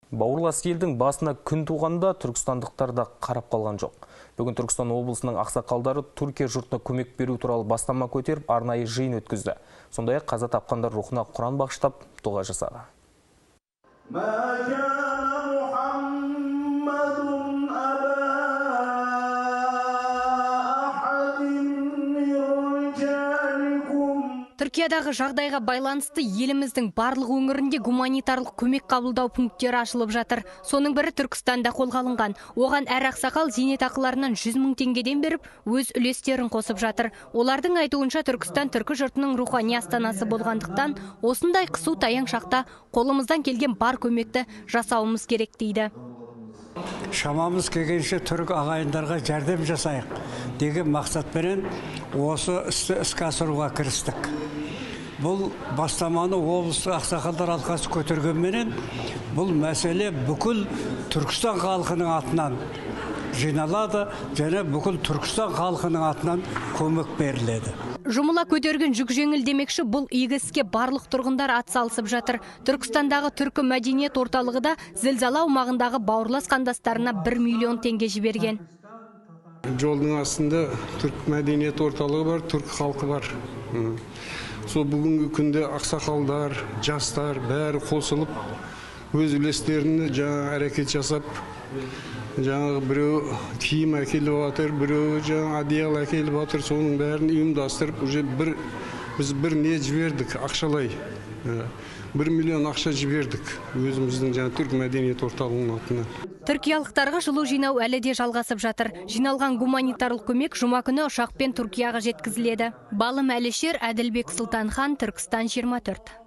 Бауырлас елдің басына күн туғанда түркістандықтар да қарап қалған жоқ. Бүгін Түркістан облысының ақсақалдары Түркия жұртына көмек беру туралы бастама көтеріп, арнайы жиын өткізді. Сондай-ақ қаза тапқандар рухына Құран бағыштап дұға жасады. Түркиядағы жағдайға байланысты еліміздің барлық өңірінде гуманитарлық көмек қабылдау пункттері ашылып жатыр. Соның бірі Түркістанда қолға алынған. Оған әр ақсақал зейнетақыларынан 100 мың теңгеден беріп, өз үлестерін қосып жатыр. Олардың айтуынша Түркістан түркі жұртының рухани астанасы болғандықтан, осындай қысу таяң шақта қолымыздан келген бар көмекті жасауымыз керек дейді. Шамамыз келгенше түрік ағайындарға жәрдем жасайық деген мақсатпен осы істі іске асыруға кірістік. Бұл бастаманы облыстық ақсақалдар алқасы көтергенменен бұл мәселе бүкіл Түркістан халқының атынан жиналады және бүкіл Түркістан халқының атынан көмек беріледі. Жұмыла көтерген жүк жеңіл демекші, бұл игі іске барлық тұрғындар атсалысып жатыр. Түркістандағы түркі мәдениет орталығы да зілзала аумағындағы бауырлас қандастарына 1 миллион теңге жіберген. Жолдың астында түркі мәдениет орталығы бар, түркі халқы бар. Сол бүгінгі күнде ақсақалдар, жастар бәрі қосылып, өз үлестерін жаңа әрекет жасап, жаңағы біреу киім әкеліп жатыр, біреу жаңа одеял әкеліп жатыр, соның бәрін ұйымдастырып, уже біз бір не жібердік, ақшалай. 1 миллион ақша жібердік өзіміздің жаңа түркі мәдениет орталығының атына. Түркиялықтарға жылу жинау әлі де жалғасып жатыр. Жиналған гуманитарлық көмек жұма күні ұшақпен Түркияға жеткізіледі. Балым Әлішер, Әділбек Сұлтанхан, Түркістан 24.